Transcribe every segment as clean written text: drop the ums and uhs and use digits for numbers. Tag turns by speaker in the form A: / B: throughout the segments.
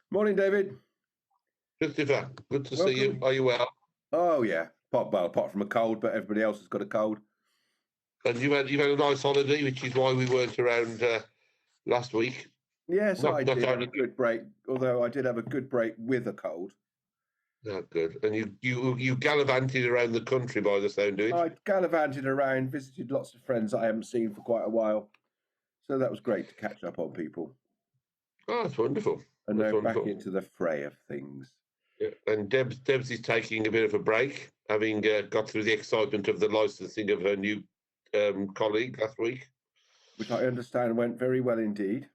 A: Morning, David.
B: Christopher, good to see
A: Welcome.
B: you. Are you well?
A: Oh, yeah. Apart from a cold, but everybody else has got a cold.
B: And you've had a nice holiday, which is why we weren't around last week.
A: Yes,
B: Not
A: I did have a
B: only
A: good break, although I did have a good break with a cold.
B: good. And you gallivanted around the country by the sound of it.
A: I gallivanted around, visited lots of friends that I haven't seen for quite a while. So that was great to catch up on people.
B: Oh, that's wonderful.
A: And
B: That's
A: now back
B: wonderful.
A: into the fray of things.
B: Yeah. And Debs is taking a bit of a break, having got through the excitement of the licensing of her new colleague last week.
A: Which I understand went very well indeed.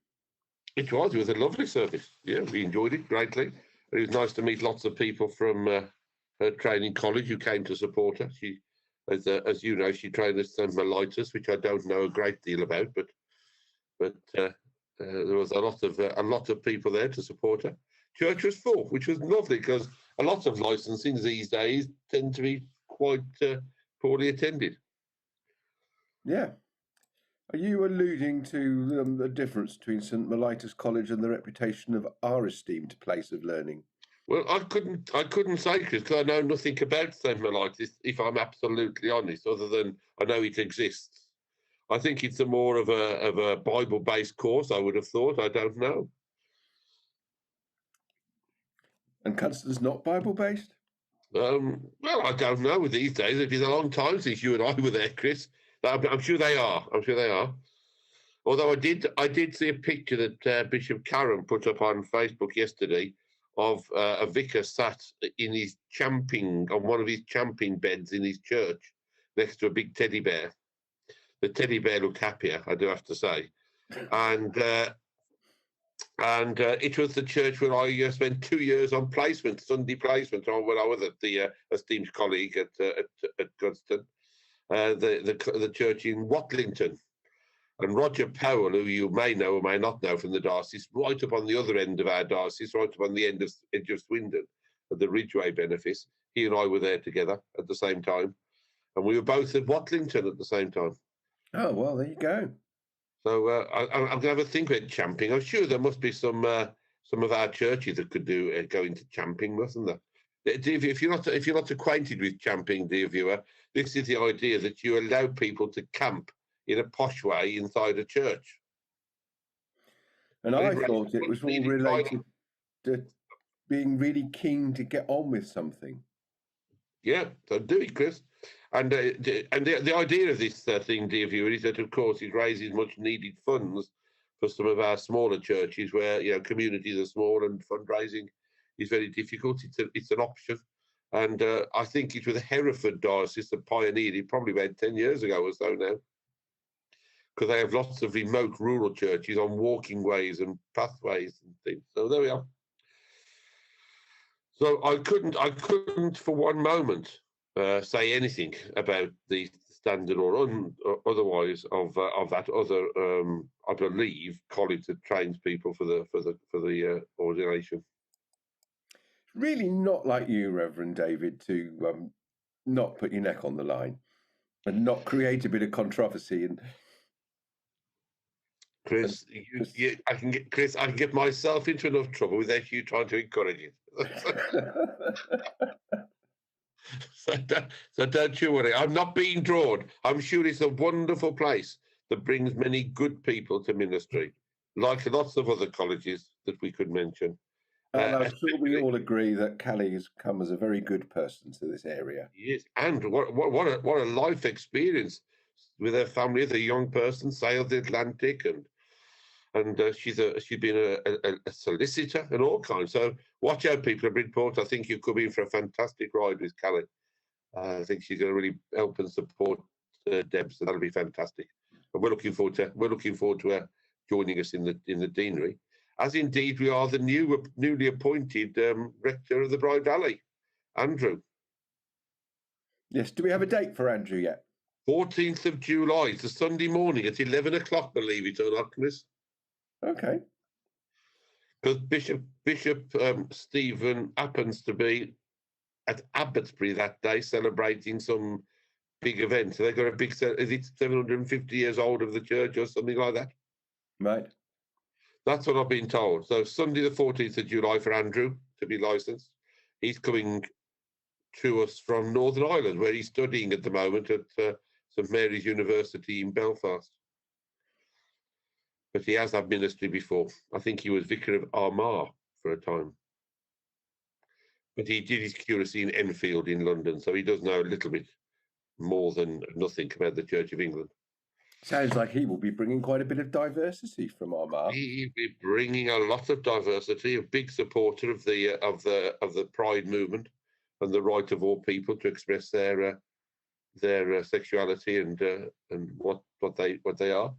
B: It was a lovely service. Yeah, we enjoyed it greatly. It was nice to meet lots of people from her training college who came to support her. She, as you know, she trained at St. Mellitus, which I don't know a great deal about, but there was a lot of people there to support her. Church was full, which was lovely because a lot of licensings these days tend to be quite poorly attended.
A: Yeah. Are you alluding to the difference between St. Mellitus College and the reputation of our esteemed place of learning?
B: Well, I couldn't say, Chris, because I know nothing about St. Mellitus, if I'm absolutely honest, other than I know it exists. I think it's more of a Bible-based course, I would have thought. I don't know.
A: And Cunstler's not Bible-based?
B: Well, I don't know these days. It's been a long time since you and I were there, Chris. I'm sure they are. I'm sure they are. Although I did see a picture that Bishop Karen put up on Facebook yesterday of a vicar sat in his on one of his champing beds in his church next to a big teddy bear. The teddy bear looked happier, I do have to say. And it was the church where I spent 2 years on placement, Sunday placement, when I was at the esteemed colleague at Gudston, the church in Watlington. And Roger Powell, who you may know or may not know from the Diocese, right up on the other end of our Diocese, right up on the edge of Swindon, at the Ridgeway benefice, he and I were there together at the same time. And we were both at Watlington at the same time.
A: Oh, well, there you go.
B: So I'm going to have a think about champing. I'm sure there must be some of our churches that could go into champing, mustn't there? If you're not acquainted with champing, dear viewer, this is the idea that you allow people to camp in a posh way inside a church.
A: And I thought it was all related to being really keen to get on with something.
B: Yeah, so do it, Chris. And the idea of this thing, dear viewer, is that, of course, it raises much needed funds for some of our smaller churches where, communities are small and fundraising is very difficult. It's an option. And I think it was the Hereford Diocese that pioneered it probably about 10 years ago or so now, because they have lots of remote rural churches on walking ways and pathways and things. So there we are. So I couldn't for one moment say anything about the standard or otherwise of that other, I believe, college that trains people for the ordination.
A: Really not like you, Reverend David, to not put your neck on the line and not create a bit of controversy. And
B: Chris, I can get myself into enough trouble without you trying to encourage it. So don't you worry. I'm not being drawn. I'm sure it's a wonderful place that brings many good people to ministry, like lots of other colleges that we could mention.
A: And I'm sure we all agree that Callie has come as a very good person to this area.
B: Yes, and what a life experience with her family as a young person, sailed the Atlantic, and she's been a solicitor and all kinds. So watch out, people of Bridport. I think you could be in for a fantastic ride with Callie. I think she's going to really help and support Deb, so that'll be fantastic. And we're looking forward to her joining us in the deanery, as indeed we are the newly appointed rector of the Bride Valley, Andrew.
A: Yes. Do we have a date for Andrew yet?
B: 14th of July. It's a Sunday morning at 11 o'clock, believe it or not, Chris.
A: Okay.
B: Because Bishop Stephen happens to be at Abbotsbury that day celebrating some big event. So they've got a big, is it 750 years old of the church or something like that?
A: Right.
B: That's what I've been told. So Sunday the 14th of July for Andrew to be licensed. He's coming to us from Northern Ireland, where he's studying at the moment at St Mary's University in Belfast. But he has had ministry before. I think he was vicar of Armagh for a time. But he did his curacy in Enfield in London, so he does know a little bit more than nothing about the Church of England.
A: Sounds like he will be bringing quite a bit of diversity from Armagh.
B: He'll be bringing a lot of diversity. A big supporter of the Pride movement and the right of all people to express their sexuality and what they are.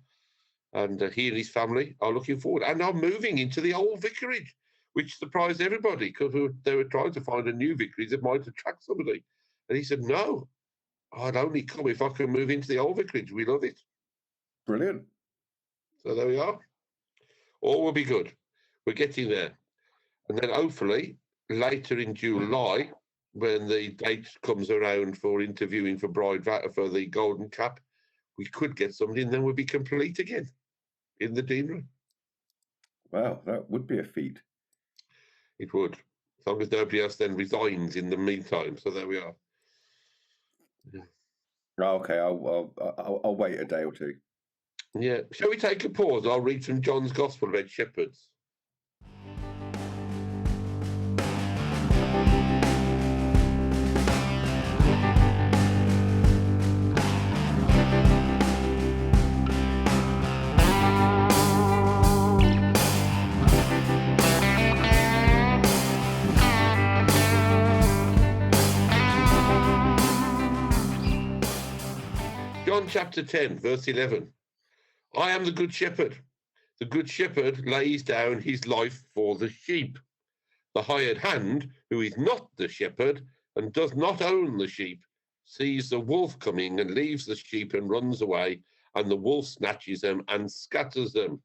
B: And he and his family are looking forward and are moving into the old vicarage, which surprised everybody because they were trying to find a new vicarage that might attract somebody. And he said, no, I'd only come if I could move into the old vicarage. We love it.
A: Brilliant.
B: So there we are. All will be good. We're getting there. And then hopefully later in July, when the date comes around for interviewing for for the Golden Cap, we could get somebody and then we'll be complete again in the deanery.
A: Wow, that would be a feat.
B: It would, as long as nobody else then resigns in the meantime. So there we are. Yeah.
A: Okay, I'll wait a day or two.
B: Yeah. Shall we take a pause? I'll read from John's Gospel about shepherds. John chapter 10, verse 11. I am the good shepherd. The good shepherd lays down his life for the sheep. The hired hand, who is not the shepherd and does not own the sheep, sees the wolf coming and leaves the sheep and runs away, and the wolf snatches them and scatters them.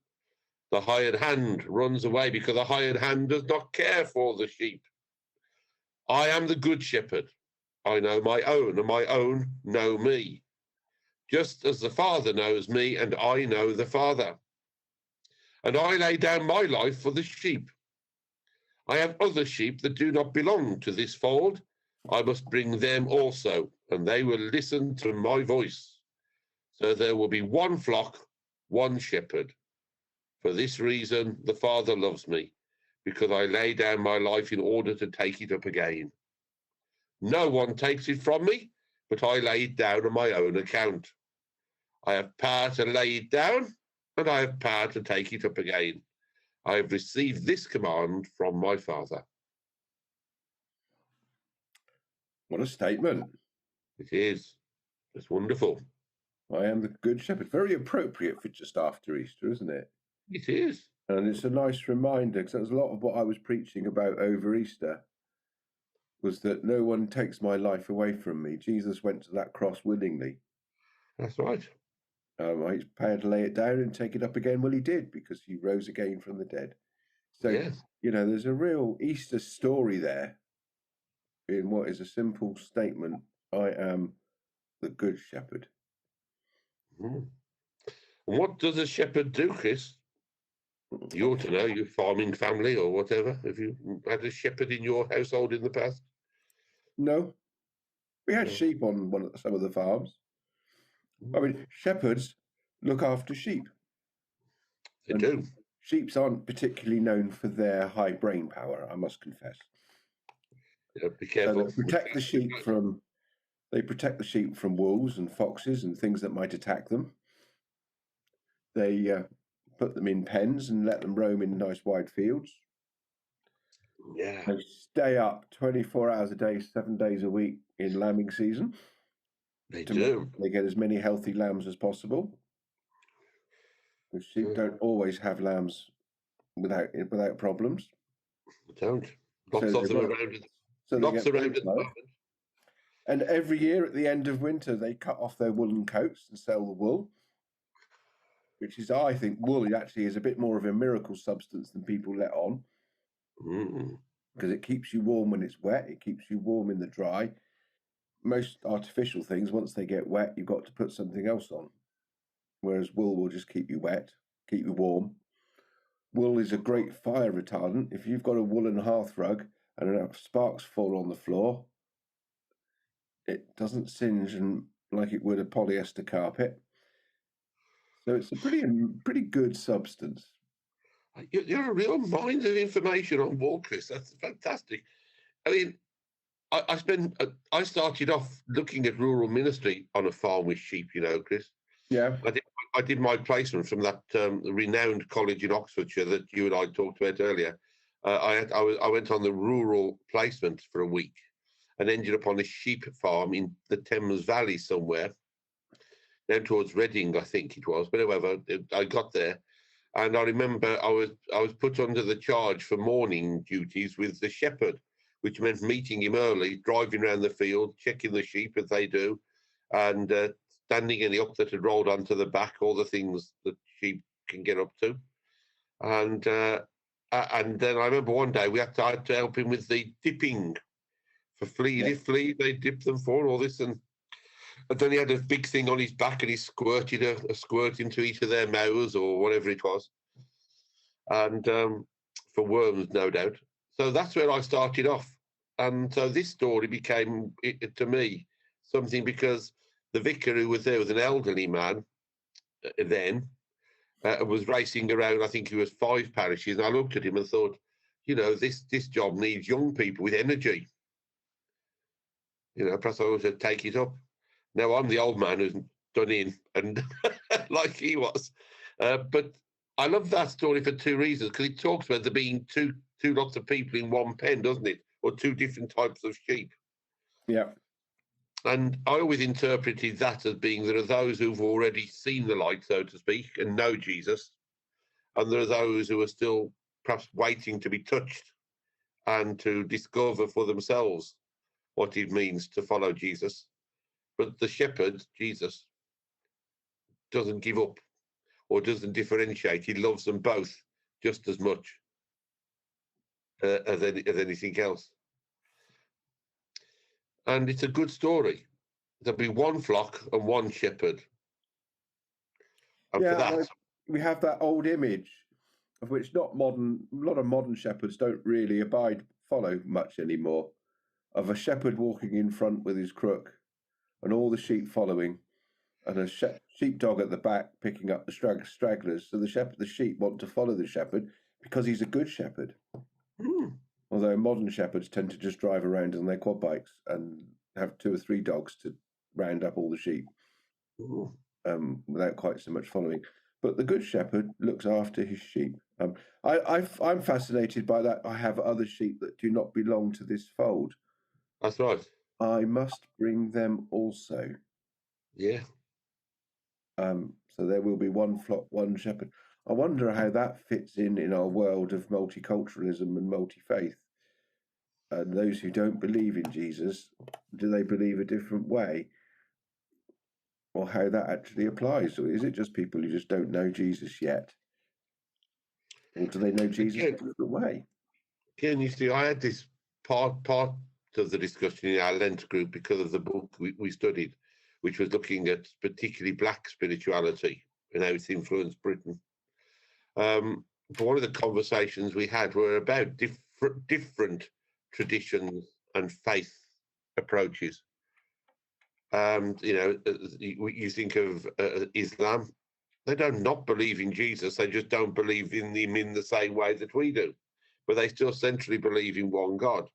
B: The hired hand runs away because the hired hand does not care for the sheep. I am the good shepherd. I know my own, and my own know me. Just as the Father knows me, and I know the Father. And I lay down my life for the sheep. I have other sheep that do not belong to this fold. I must bring them also, and they will listen to my voice. So there will be one flock, one shepherd. For this reason, the Father loves me, because I lay down my life in order to take it up again. No one takes it from me, but I lay it down on my own account. I have power to lay it down, and I have power to take it up again. I have received this command from my Father.
A: What a statement.
B: It is. It's wonderful.
A: I am the good shepherd. Very appropriate for just after Easter, isn't it?
B: It is.
A: And it's a nice reminder, because that's a lot of what I was preaching about over Easter, was that no one takes my life away from me. Jesus went to that cross willingly.
B: That's right.
A: He's prepared to lay it down and take it up again. Well, he did, because he rose again from the dead. So,
B: yes.
A: There's a real Easter story there in what is a simple statement. I am the good shepherd.
B: Mm. What does a shepherd do, Chris? You ought to know, your farming family or whatever. Have you had a shepherd in your household in the past?
A: No. We had sheep on some of the farms. I mean, shepherds look after sheep.
B: They do.
A: Sheep aren't particularly known for their high brain power, I must confess.
B: Yeah, be careful.
A: So they protect the sheep from wolves and foxes and things that might attack them. They put them in pens and let them roam in nice wide fields.
B: Yeah.
A: They stay up 24 hours a day, 7 days a week in lambing season.
B: They do.
A: They get as many healthy lambs as possible. The sheep don't always have lambs without problems.
B: They don't. Lots of them around. Lots around at the moment.
A: And every year at the end of winter, they cut off their woolen coats and sell the wool, which is, I think, wool actually is a bit more of a miracle substance than people let on, because it keeps you warm when it's wet. It keeps you warm in the dry. Most artificial things, once they get wet, you've got to put something else on. Whereas wool will just keep you wet, keep you warm. Wool is a great fire retardant. If you've got a woolen hearth rug and enough sparks fall on the floor, it doesn't singe like it would a polyester carpet. So it's a pretty good substance.
B: You're a real mine of information on wool, Chris. That's fantastic. I mean, I started off looking at rural ministry on a farm with sheep, Chris.
A: Yeah.
B: I did my placement from that renowned college in Oxfordshire that you and I talked about earlier. I went on the rural placement for a week and ended up on a sheep farm in the Thames Valley somewhere, down towards Reading, I think it was. But however, I got there, and I remember I was put under the charge for morning duties with the shepherd, which meant meeting him early, driving around the field, checking the sheep as they do, and standing any up that had rolled onto the back, all the things that sheep can get up to. And then I remember one day I had to help him with the dipping for fleas.
A: Yeah.
B: If fleas, they dip them for all this. And then he had a big thing on his back and he squirted a squirt into each of their mouths or whatever it was. And for worms, no doubt. So that's where I started off. And so this story became, to me, something because the vicar who was there was an elderly man then, was racing around, I think he was 5 parishes. And I looked at him and thought, this job needs young people with energy. Perhaps I should take it up. Now I'm the old man who's done in and like he was. But I love that story for 2 reasons, because it talks about there being two lots of people in one pen, doesn't it? Or 2 different types of sheep.
A: Yeah.
B: And I always interpreted that as being there are those who've already seen the light, so to speak, and know Jesus. And there are those who are still perhaps waiting to be touched and to discover for themselves what it means to follow Jesus. But the shepherd, Jesus, doesn't give up or doesn't differentiate. He loves them both just as much as anything else. And it's a good story. There'll be one flock and one shepherd. And for that,
A: we have that old image of which a lot of modern shepherds don't really follow much anymore, of a shepherd walking in front with his crook and all the sheep following, and a sheepdog at the back picking up the stragglers. So the sheep want to follow the shepherd because he's a good shepherd. Although modern shepherds tend to just drive around on their quad bikes and have 2 or 3 dogs to round up all the sheep, without quite so much following. But the good shepherd looks after his sheep. I'm fascinated by that. I have other sheep that do not belong to this fold.
B: That's right.
A: I must bring them also.
B: Yeah.
A: So there will be one flock, one shepherd. I wonder how that fits in our world of multiculturalism and multi-faith. And those who don't believe in Jesus, do they believe a different way? Or how that actually applies? Or is it just people who just don't know Jesus yet? Or do they know Jesus a different way?
B: Again, you see, I had this part of the discussion in our Lent group because of the book we studied, which was looking at particularly Black spirituality and how it's influenced Britain. But one of the conversations we had were about different traditions and faith approaches. You think of Islam, they don't not believe in Jesus, they just don't believe in him in the same way that we do, but they still centrally believe in one God.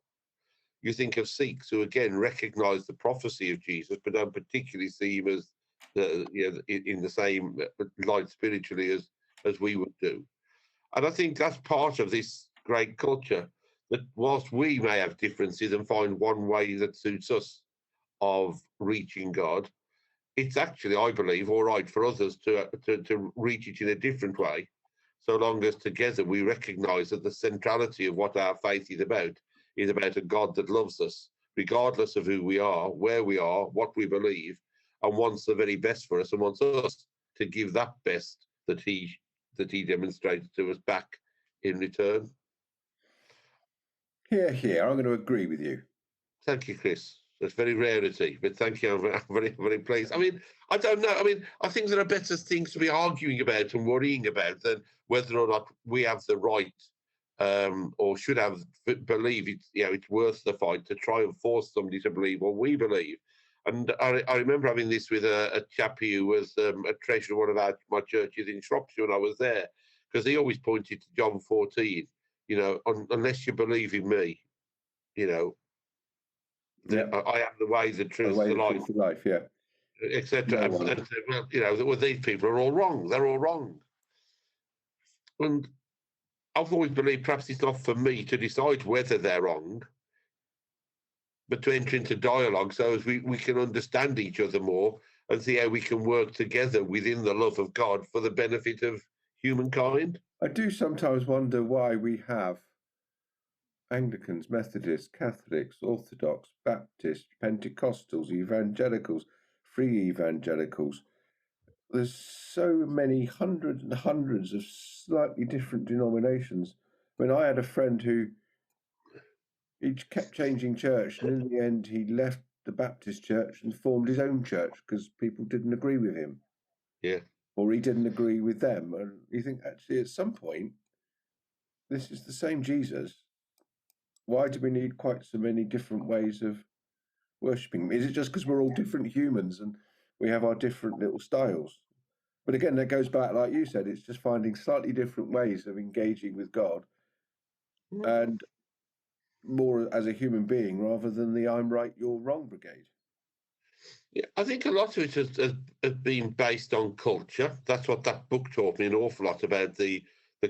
B: You think of Sikhs, who again recognise the prophecy of Jesus, but don't particularly see him as in the same light spiritually as we would do. And I think that's part of this great culture, that whilst we may have differences and find one way that suits us of reaching God, it's actually, I believe, all right for others to reach it in a different way, so long as together we recognise that the centrality of what our faith is about a God that loves us, regardless of who we are, where we are, what we believe, and wants the very best for us, and wants us to give that best that he demonstrates to us back in return.
A: Here, I'm going to agree with you.
B: Thank you, Chris. It's very rarity, but thank you. I'm very, very pleased. I mean, I don't know. I mean, I think there are better things to be arguing about and worrying about than whether or not we have the right or should have believe it's it's worth the fight to try and force somebody to believe what we believe. And I remember having this with a chap who was a treasurer of one of my churches in Shropshire when I was there, because he always pointed to John 14. Unless you believe in me, I am the way, the truth, the life,
A: yeah,
B: etc.
A: No
B: and well, these people are all wrong. They're all wrong. And I've always believed perhaps it's not for me to decide whether they're wrong, but to enter into dialogue so as we can understand each other more and see how we can work together within the love of God for the benefit of humankind.
A: I do sometimes wonder why we have Anglicans, Methodists, Catholics, Orthodox, Baptists, Pentecostals, Evangelicals, Free Evangelicals. There's so many hundreds and hundreds of slightly different denominations. When I had a friend who he kept changing church, and in the end he left the Baptist church and formed his own church because people didn't agree with him.
B: Yeah.
A: Or he didn't agree with them. And you think, actually, at some point, this is the same Jesus. Why do we need quite so many different ways of worshipping? Is it just because we're all different humans and we have our different little styles? But again, that goes back, like you said, it's just finding slightly different ways of engaging with God and more as a human being rather than the I'm right, you're wrong brigade.
B: Yeah, I think a lot of it has been based on culture. That's what that book taught me an awful lot about the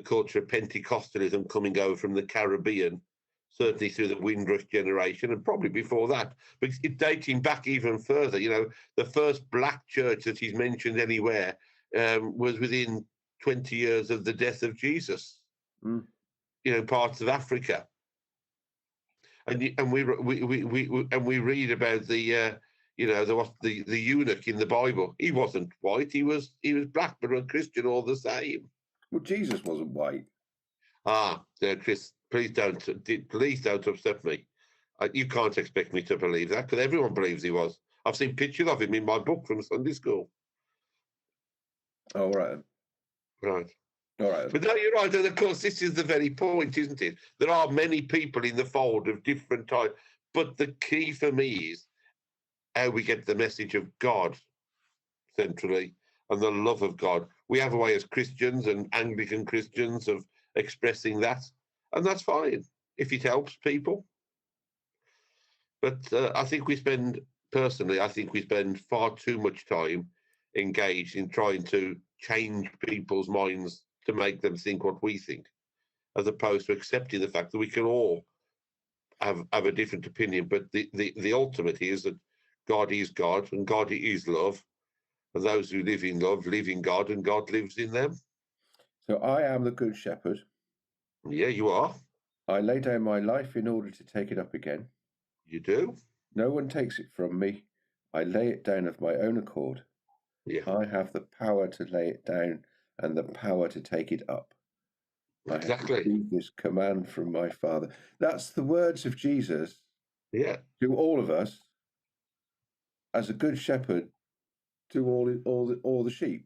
B: culture of Pentecostalism coming over from the Caribbean, certainly through the Windrush generation and probably before that. But it's dating back even further. The first black church that he's mentioned anywhere was within 20 years of the death of Jesus. Parts of Africa. And we read about the eunuch in the Bible. He wasn't white. He was black, but a Christian all the same.
A: Well, Jesus wasn't white.
B: Chris, please don't upset me. You can't expect me to believe that because everyone believes he was. I've seen pictures of him in my book from Sunday school.
A: Oh, right.
B: Right.
A: All right.
B: But no, you're right. And of course, this is the very point, isn't it? There are many people in the fold of different types. But the key for me is how we get the message of God centrally and the love of God. We have a way as Christians and Anglican Christians of expressing that. And that's fine if it helps people. But I think we spend far too much time engaged in trying to change people's minds to make them think what we think, as opposed to accepting the fact that we can all have a different opinion. But the ultimate is that God is God and God is love. And those who live in love live in God and God lives in them.
A: So I am the good shepherd.
B: Yeah, you are.
A: I lay down my life in order to take it up again.
B: You do.
A: No one takes it from me. I lay it down of my own accord.
B: Yeah.
A: I have the power to lay it down and the power to take it up.
B: Exactly.
A: I have received this command from my Father. That's the words of Jesus.
B: Yeah.
A: To all of us, as a good shepherd, to all the sheep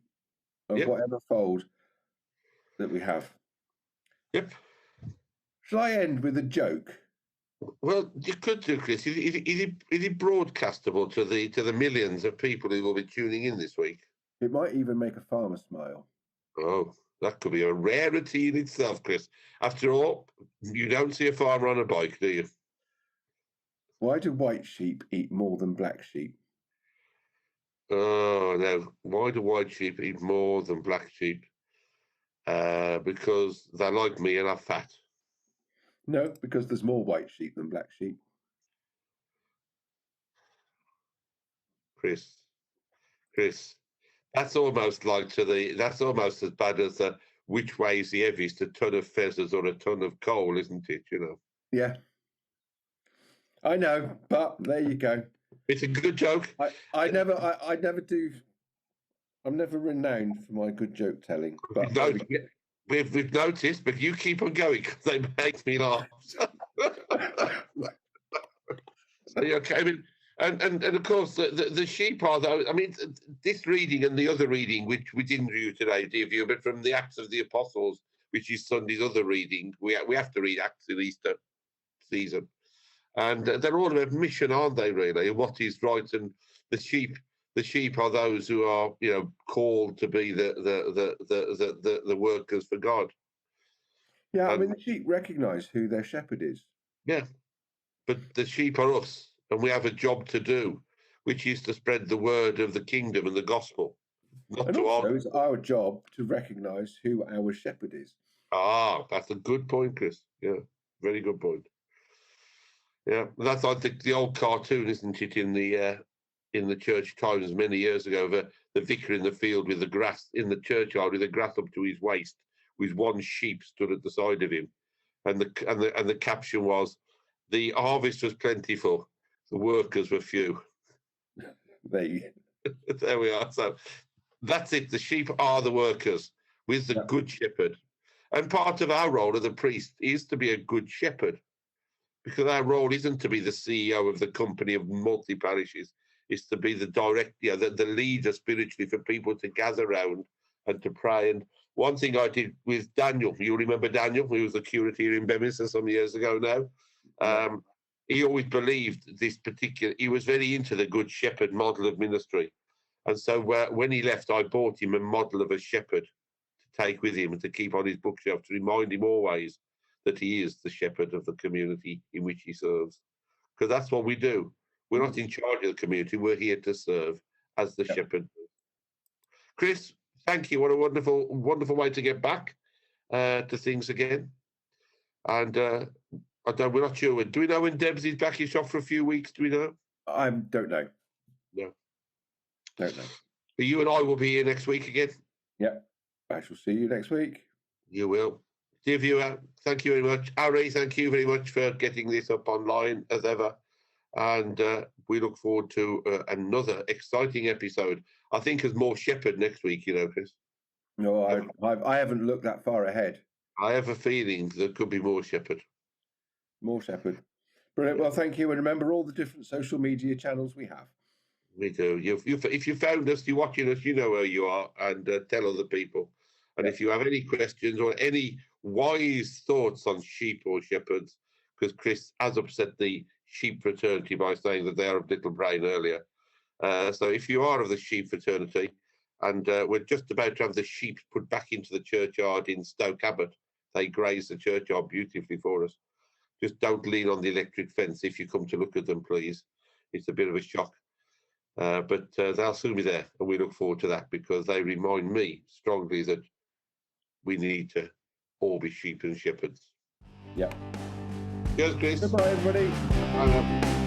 A: of whatever fold that we have.
B: Yep.
A: Shall I end with a joke?
B: Well, you could do, Chris. Is it broadcastable to the millions of people who will be tuning in this week?
A: It might even make a farmer smile.
B: Oh, that could be a rarity in itself, Chris. After all, you don't see a farmer on a bike, do you?
A: Why do white sheep eat more than black sheep?
B: Oh, no. Why do white sheep eat more than black sheep? Because they're like me and are fat.
A: No, because there's more white sheep than black sheep.
B: Chris, that's almost as bad as which way is the heaviest, a ton of feathers or a ton of coal, isn't it?
A: Yeah. I know, but there you go.
B: It's a good joke.
A: I'm never renowned for my good joke telling. But
B: we've noticed, but you keep on going because they make me laugh. So, okay. I mean, And of course, the sheep are those. I mean, this reading and the other reading, which we didn't do today, dear viewer, but from the Acts of the Apostles, which is Sunday's other reading, we have to read Acts in Easter season, and they're all about mission, aren't they? Really, what is right, and the sheep are those who are, called to be the workers for God.
A: Yeah, I mean, the sheep recognise who their shepherd is.
B: Yeah, but the sheep are us, and we have a job to do, which is to spread the word of the kingdom and the gospel. Not
A: And
B: to
A: also,
B: argue.
A: it's our job to recognise who our shepherd is.
B: Ah, that's a good point, Chris. Yeah, very good point. Yeah, that's, I think, the old cartoon, isn't it, in the Church Times many years ago, the vicar in the field with the grass in the churchyard with the grass up to his waist, with one sheep stood at the side of him, and the caption was, "The harvest was plentiful, the workers were few." There we are. So that's it. The sheep are the workers with the good shepherd, and part of our role as a priest is to be a good shepherd. Because our role isn't to be the CEO of the company of multi parishes, it's to be the director, the leader spiritually for people to gather around and to pray. And one thing I did with Daniel, you remember Daniel, who was the curate here in Beaminster some years ago now. He always believed this particular, he was very into the Good Shepherd model of ministry. And so when he left, I bought him a model of a shepherd to take with him and to keep on his bookshelf to remind him always that he is the shepherd of the community in which he serves. Because that's what we do. We're not in charge of the community. We're here to serve as the shepherd. Chris, thank you. What a wonderful, wonderful way to get back to things again. And we're not sure. Do we know when Debs is back in shop for a few weeks? Do we know?
A: I don't know.
B: No.
A: Don't know.
B: But you and I will be here next week again.
A: Yeah. I shall see you next week.
B: You will. Dear viewer, thank you very much. Ari, thank you very much for getting this up online as ever. And we look forward to another exciting episode. I think there's more shepherd next week, Chris.
A: No, I haven't looked that far ahead.
B: I have a feeling there could be more shepherd.
A: More shepherd. Brilliant. Well, thank you. And remember all the different social media channels we have.
B: We do. If you found us, you're watching us, you know where you are, and tell other people. And if you have any questions or any wise thoughts on sheep or shepherds, because Chris has upset the sheep fraternity by saying that they are of little brain earlier. So if you are of the sheep fraternity, and we're just about to have the sheep put back into the churchyard in Stoke Abbott, they graze the churchyard beautifully for us. Just don't lean on the electric fence if you come to look at them, please. It's a bit of a shock. But they'll soon be there, and we look forward to that because they remind me strongly that we need to all be sheep and shepherds.
A: Yeah.
B: Cheers, Chris.
A: Goodbye, everybody.
B: Bye now.